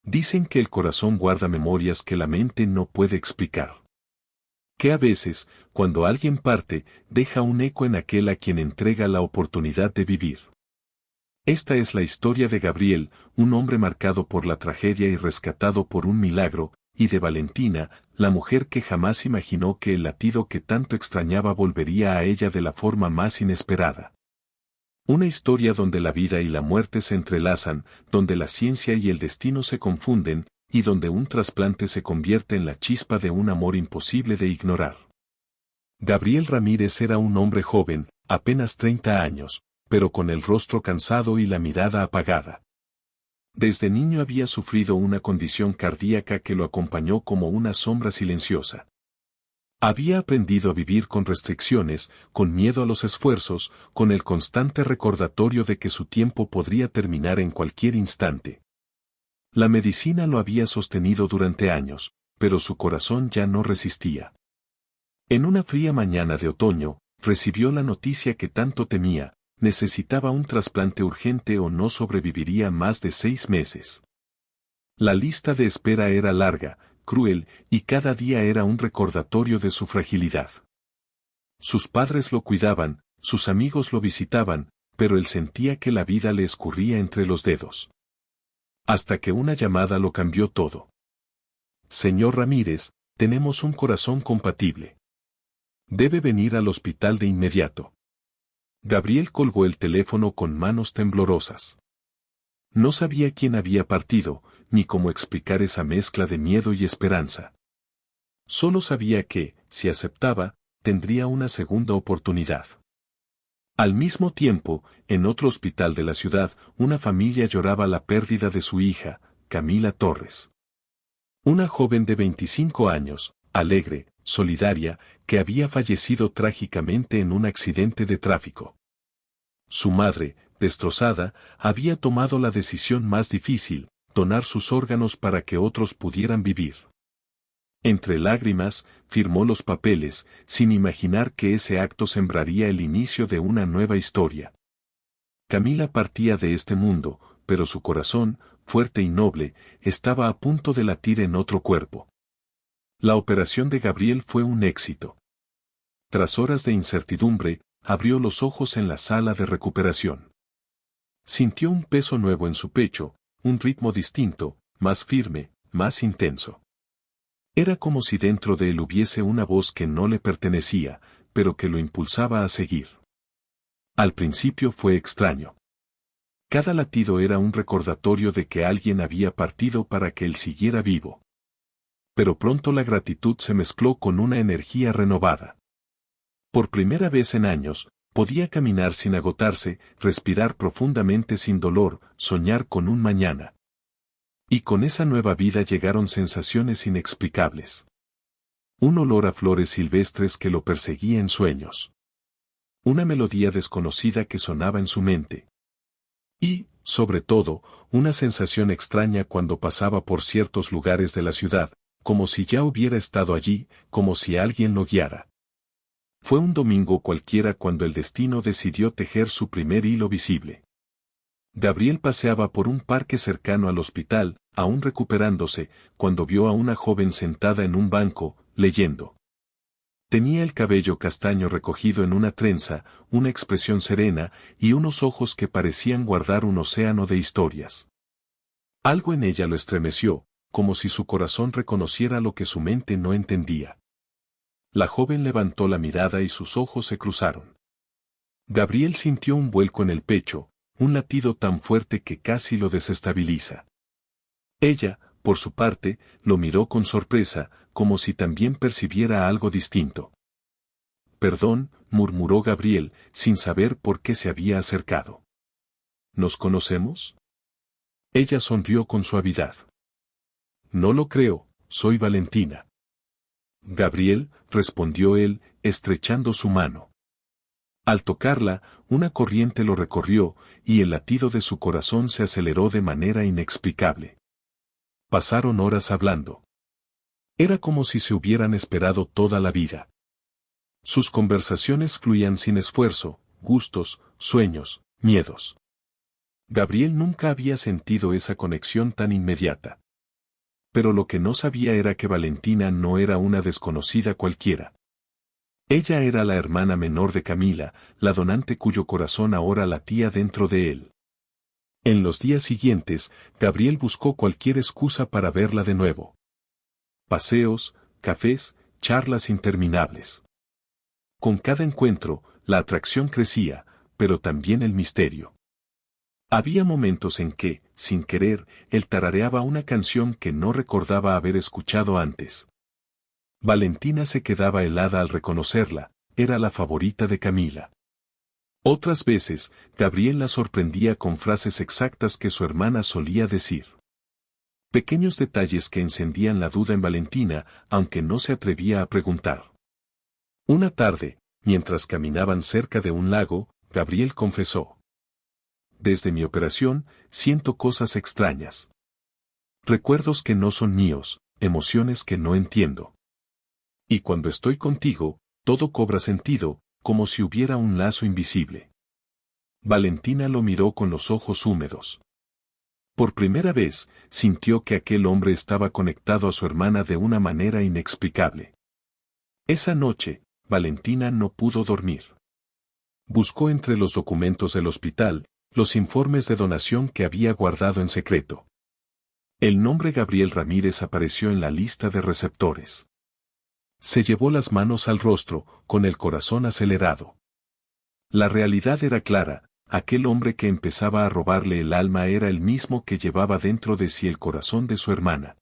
Dicen que el corazón guarda memorias que la mente no puede explicar. Que a veces, cuando alguien parte, deja un eco en aquel a quien entrega la oportunidad de vivir. Esta es la historia de Gabriel, un hombre marcado por la tragedia y rescatado por un milagro, y de Valentina, la mujer que jamás imaginó que el latido que tanto extrañaba volvería a ella de la forma más inesperada. Una historia donde la vida y la muerte se entrelazan, donde la ciencia y el destino se confunden, y donde un trasplante se convierte en la chispa de un amor imposible de ignorar. Gabriel Ramírez era un hombre joven, apenas 30 años, pero con el rostro cansado y la mirada apagada. Desde niño había sufrido una condición cardíaca que lo acompañó como una sombra silenciosa. Había aprendido a vivir con restricciones, con miedo a los esfuerzos, con el constante recordatorio de que su tiempo podría terminar en cualquier instante. La medicina lo había sostenido durante años, pero su corazón ya no resistía. En una fría mañana de otoño, recibió la noticia que tanto temía: necesitaba un trasplante urgente o no sobreviviría más de 6 meses. La lista de espera era larga, cruel, y cada día era un recordatorio de su fragilidad. Sus padres lo cuidaban, sus amigos lo visitaban, pero él sentía que la vida le escurría entre los dedos. Hasta que una llamada lo cambió todo. Señor Ramírez, tenemos un corazón compatible. Debe venir al hospital de inmediato. Gabriel colgó el teléfono con manos temblorosas. No sabía quién había partido, ni cómo explicar esa mezcla de miedo y esperanza. Solo sabía que, si aceptaba, tendría una segunda oportunidad. Al mismo tiempo, en otro hospital de la ciudad, una familia lloraba la pérdida de su hija, Camila Torres. Una joven de 25 años, alegre, solidaria, que había fallecido trágicamente en un accidente de tráfico. Su madre, destrozada, había tomado la decisión más difícil: donar sus órganos para que otros pudieran vivir. Entre lágrimas, firmó los papeles, sin imaginar que ese acto sembraría el inicio de una nueva historia. Camila partía de este mundo, pero su corazón, fuerte y noble, estaba a punto de latir en otro cuerpo. La operación de Gabriel fue un éxito. Tras horas de incertidumbre, abrió los ojos en la sala de recuperación. Sintió un peso nuevo en su pecho, un ritmo distinto, más firme, más intenso. Era como si dentro de él hubiese una voz que no le pertenecía, pero que lo impulsaba a seguir. Al principio fue extraño. Cada latido era un recordatorio de que alguien había partido para que él siguiera vivo. Pero pronto la gratitud se mezcló con una energía renovada. Por primera vez en años, podía caminar sin agotarse, respirar profundamente sin dolor, soñar con un mañana. Y con esa nueva vida llegaron sensaciones inexplicables. Un olor a flores silvestres que lo perseguía en sueños. Una melodía desconocida que sonaba en su mente. Y, sobre todo, una sensación extraña cuando pasaba por ciertos lugares de la ciudad, como si ya hubiera estado allí, como si alguien lo guiara. Fue un domingo cualquiera cuando el destino decidió tejer su primer hilo visible. Gabriel paseaba por un parque cercano al hospital, aún recuperándose, cuando vio a una joven sentada en un banco, leyendo. Tenía el cabello castaño recogido en una trenza, una expresión serena, y unos ojos que parecían guardar un océano de historias. Algo en ella lo estremeció, como si su corazón reconociera lo que su mente no entendía. La joven levantó la mirada y sus ojos se cruzaron. Gabriel sintió un vuelco en el pecho, un latido tan fuerte que casi lo desestabiliza. Ella, por su parte, lo miró con sorpresa, como si también percibiera algo distinto. «Perdón», murmuró Gabriel, sin saber por qué se había acercado. «¿Nos conocemos?» Ella sonrió con suavidad. «No lo creo, soy Valentina». «Gabriel», respondió él, estrechando su mano. Al tocarla, una corriente lo recorrió, y el latido de su corazón se aceleró de manera inexplicable. Pasaron horas hablando. Era como si se hubieran esperado toda la vida. Sus conversaciones fluían sin esfuerzo, gustos, sueños, miedos. Gabriel nunca había sentido esa conexión tan inmediata. Pero lo que no sabía era que Valentina no era una desconocida cualquiera. Ella era la hermana menor de Camila, la donante cuyo corazón ahora latía dentro de él. En los días siguientes, Gabriel buscó cualquier excusa para verla de nuevo. Paseos, cafés, charlas interminables. Con cada encuentro, la atracción crecía, pero también el misterio. Había momentos en que, sin querer, él tarareaba una canción que no recordaba haber escuchado antes. Valentina se quedaba helada al reconocerla, era la favorita de Camila. Otras veces, Gabriel la sorprendía con frases exactas que su hermana solía decir. Pequeños detalles que encendían la duda en Valentina, aunque no se atrevía a preguntar. Una tarde, mientras caminaban cerca de un lago, Gabriel confesó. Desde mi operación, siento cosas extrañas. Recuerdos que no son míos, emociones que no entiendo. Y cuando estoy contigo, todo cobra sentido, como si hubiera un lazo invisible. Valentina lo miró con los ojos húmedos. Por primera vez, sintió que aquel hombre estaba conectado a su hermana de una manera inexplicable. Esa noche, Valentina no pudo dormir. Buscó entre los documentos del hospital, los informes de donación que había guardado en secreto. El nombre Gabriel Ramírez apareció en la lista de receptores. Se llevó las manos al rostro, con el corazón acelerado. La realidad era clara, aquel hombre que empezaba a robarle el alma era el mismo que llevaba dentro de sí el corazón de su hermana.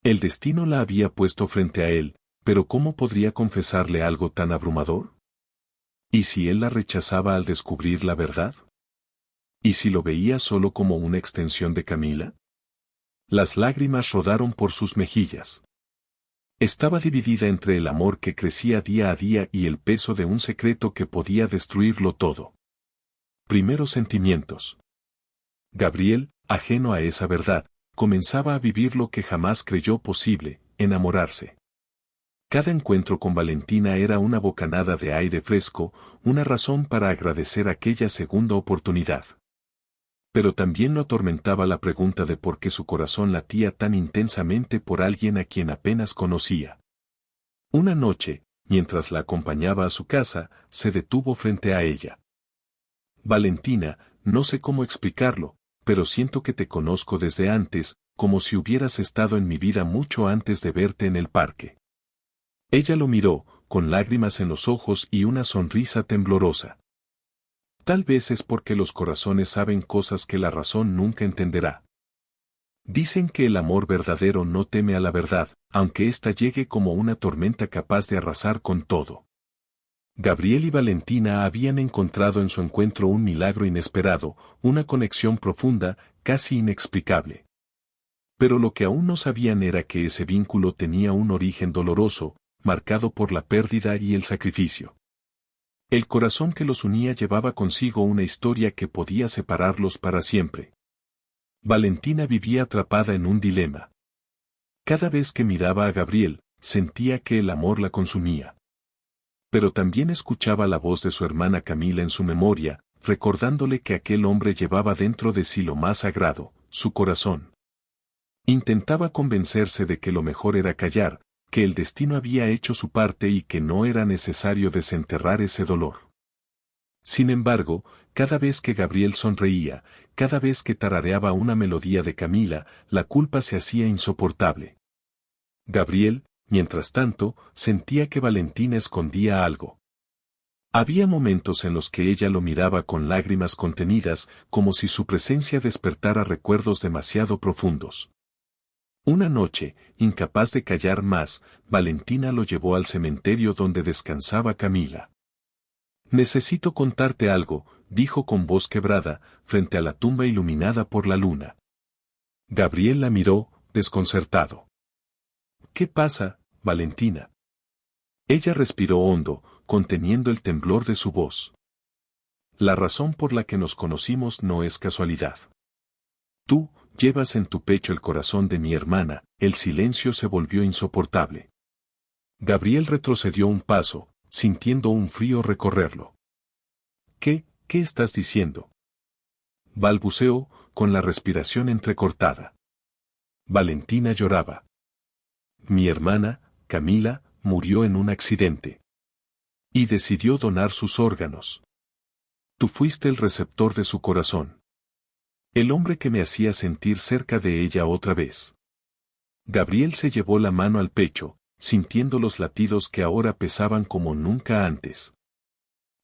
El destino la había puesto frente a él, pero ¿cómo podría confesarle algo tan abrumador? ¿Y si él la rechazaba al descubrir la verdad? ¿Y si lo veía solo como una extensión de Camila? Las lágrimas rodaron por sus mejillas. Estaba dividida entre el amor que crecía día a día y el peso de un secreto que podía destruirlo todo. Primeros sentimientos. Gabriel, ajeno a esa verdad, comenzaba a vivir lo que jamás creyó posible, enamorarse. Cada encuentro con Valentina era una bocanada de aire fresco, una razón para agradecer aquella segunda oportunidad. Pero también lo atormentaba la pregunta de por qué su corazón latía tan intensamente por alguien a quien apenas conocía. Una noche, mientras la acompañaba a su casa, se detuvo frente a ella. Valentina, no sé cómo explicarlo, pero siento que te conozco desde antes, como si hubieras estado en mi vida mucho antes de verte en el parque. Ella lo miró, con lágrimas en los ojos y una sonrisa temblorosa. Tal vez es porque los corazones saben cosas que la razón nunca entenderá. Dicen que el amor verdadero no teme a la verdad, aunque ésta llegue como una tormenta capaz de arrasar con todo. Gabriel y Valentina habían encontrado en su encuentro un milagro inesperado, una conexión profunda, casi inexplicable. Pero lo que aún no sabían era que ese vínculo tenía un origen doloroso, marcado por la pérdida y el sacrificio. El corazón que los unía llevaba consigo una historia que podía separarlos para siempre. Valentina vivía atrapada en un dilema. Cada vez que miraba a Gabriel, sentía que el amor la consumía. Pero también escuchaba la voz de su hermana Camila en su memoria, recordándole que aquel hombre llevaba dentro de sí lo más sagrado, su corazón. Intentaba convencerse de que lo mejor era callar, que el destino había hecho su parte y que no era necesario desenterrar ese dolor. Sin embargo, cada vez que Gabriel sonreía, cada vez que tarareaba una melodía de Camila, la culpa se hacía insoportable. Gabriel, mientras tanto, sentía que Valentina escondía algo. Había momentos en los que ella lo miraba con lágrimas contenidas, como si su presencia despertara recuerdos demasiado profundos. Una noche, incapaz de callar más, Valentina lo llevó al cementerio donde descansaba Camila. Necesito contarte algo, dijo con voz quebrada, frente a la tumba iluminada por la luna. Gabriel la miró, desconcertado. ¿Qué pasa, Valentina? Ella respiró hondo, conteniendo el temblor de su voz. La razón por la que nos conocimos no es casualidad. Tú, llevas en tu pecho el corazón de mi hermana, el silencio se volvió insoportable. Gabriel retrocedió un paso, sintiendo un frío recorrerlo. ¿Qué estás diciendo? Balbuceó, con la respiración entrecortada. Valentina lloraba. Mi hermana, Camila, murió en un accidente. Y decidió donar sus órganos. Tú fuiste el receptor de su corazón. El hombre que me hacía sentir cerca de ella otra vez. Gabriel se llevó la mano al pecho, sintiendo los latidos que ahora pesaban como nunca antes.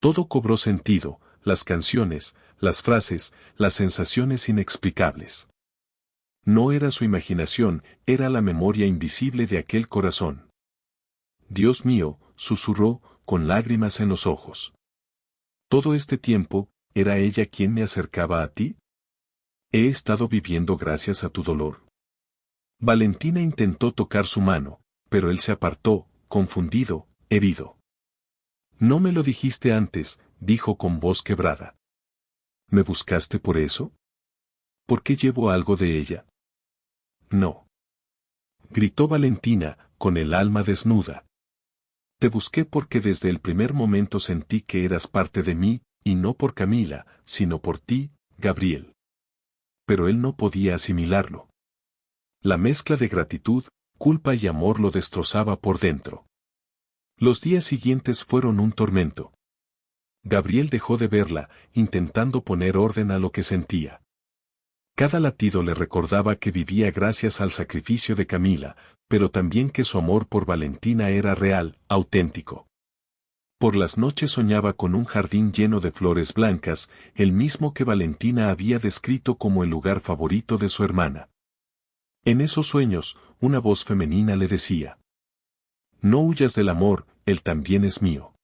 Todo cobró sentido, las canciones, las frases, las sensaciones inexplicables. No era su imaginación, era la memoria invisible de aquel corazón. Dios mío, susurró, con lágrimas en los ojos. Todo este tiempo, ¿era ella quien me acercaba a ti? He estado viviendo gracias a tu dolor. Valentina intentó tocar su mano, pero él se apartó, confundido, herido. No me lo dijiste antes, dijo con voz quebrada. ¿Me buscaste por eso? ¿Por qué llevo algo de ella? No. Gritó Valentina, con el alma desnuda. Te busqué porque desde el primer momento sentí que eras parte de mí, y no por Camila, sino por ti, Gabriel. Pero él no podía asimilarlo. La mezcla de gratitud, culpa y amor lo destrozaba por dentro. Los días siguientes fueron un tormento. Gabriel dejó de verla, intentando poner orden a lo que sentía. Cada latido le recordaba que vivía gracias al sacrificio de Camila, pero también que su amor por Valentina era real, auténtico. Por las noches soñaba con un jardín lleno de flores blancas, el mismo que Valentina había descrito como el lugar favorito de su hermana. En esos sueños, una voz femenina le decía: no huyas del amor, él también es mío.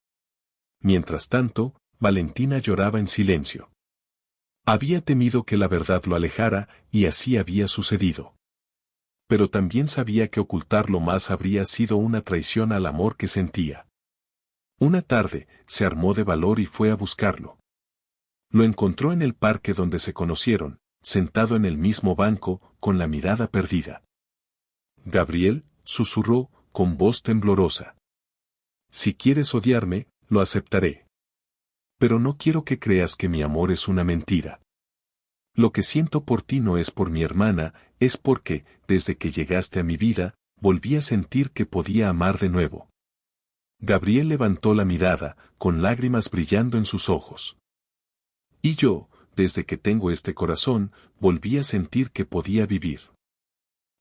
Mientras tanto, Valentina lloraba en silencio. Había temido que la verdad lo alejara, y así había sucedido. Pero también sabía que ocultarlo más habría sido una traición al amor que sentía. Una tarde, se armó de valor y fue a buscarlo. Lo encontró en el parque donde se conocieron, sentado en el mismo banco, con la mirada perdida. Gabriel, susurró, con voz temblorosa. Si quieres odiarme, lo aceptaré. Pero no quiero que creas que mi amor es una mentira. Lo que siento por ti no es por mi hermana, es porque, desde que llegaste a mi vida, volví a sentir que podía amar de nuevo. Gabriel levantó la mirada, con lágrimas brillando en sus ojos. Y yo, desde que tengo este corazón, volví a sentir que podía vivir.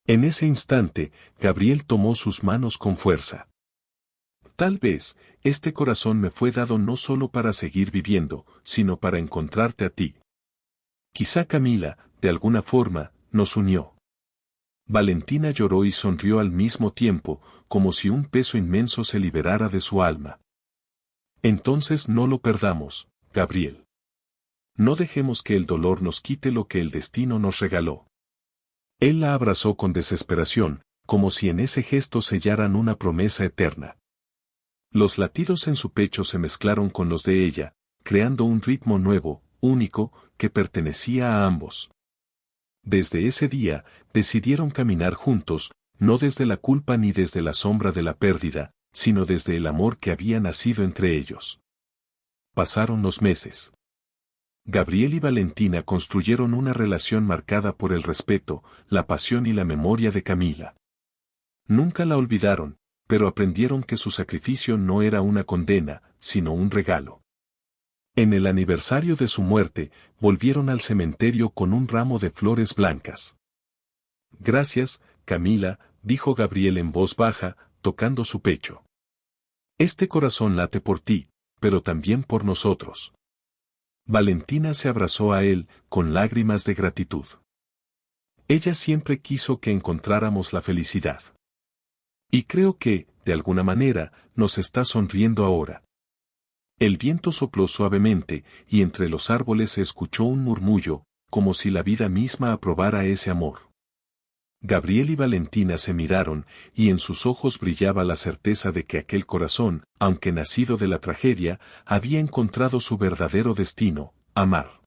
En ese instante, Gabriel tomó sus manos con fuerza. Tal vez, este corazón me fue dado no solo para seguir viviendo, sino para encontrarte a ti. Quizá Camila, de alguna forma, nos unió. Valentina lloró y sonrió al mismo tiempo, como si un peso inmenso se liberara de su alma. Entonces no lo perdamos, Gabriel. No dejemos que el dolor nos quite lo que el destino nos regaló. Él la abrazó con desesperación, como si en ese gesto sellaran una promesa eterna. Los latidos en su pecho se mezclaron con los de ella, creando un ritmo nuevo, único, que pertenecía a ambos. Desde ese día, decidieron caminar juntos, no desde la culpa ni desde la sombra de la pérdida, sino desde el amor que había nacido entre ellos. Pasaron los meses. Gabriel y Valentina construyeron una relación marcada por el respeto, la pasión y la memoria de Camila. Nunca la olvidaron, pero aprendieron que su sacrificio no era una condena, sino un regalo. En el aniversario de su muerte, volvieron al cementerio con un ramo de flores blancas. Gracias, Camila, dijo Gabriel en voz baja, tocando su pecho. Este corazón late por ti, pero también por nosotros. Valentina se abrazó a él, con lágrimas de gratitud. Ella siempre quiso que encontráramos la felicidad. Y creo que, de alguna manera, nos está sonriendo ahora. El viento sopló suavemente, y entre los árboles se escuchó un murmullo, como si la vida misma aprobara ese amor. Gabriel y Valentina se miraron, y en sus ojos brillaba la certeza de que aquel corazón, aunque nacido de la tragedia, había encontrado su verdadero destino, amar.